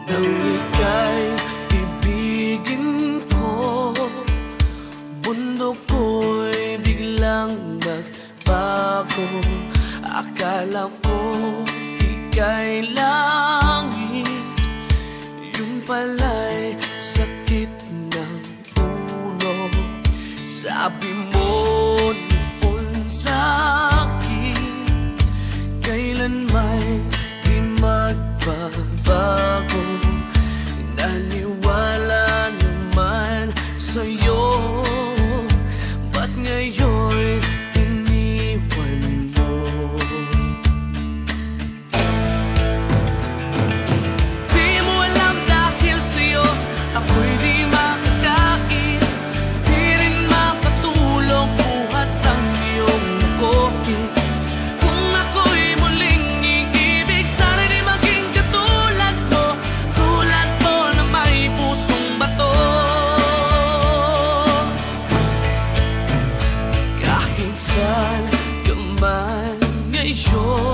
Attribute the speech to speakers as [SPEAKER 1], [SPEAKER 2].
[SPEAKER 1] Nang ika'y ibigin ko, bundok ko'y biglang nagbago. Akala ko ika'y langit, yung pala'y sakit ng ulo. Sabi mo noon sa'kin, kailan may di magbabago. Naniwala naman sa'yo, ba't ngayon iniwan mo? Di mo alam dahil sa'yo ako'y di makakain, di rin makatulog buhat ang iyong kopi. Kung ako'y muling iibig, sana'y di maging katulad mo na may pusong bato. Kahit saan ka man ngayon,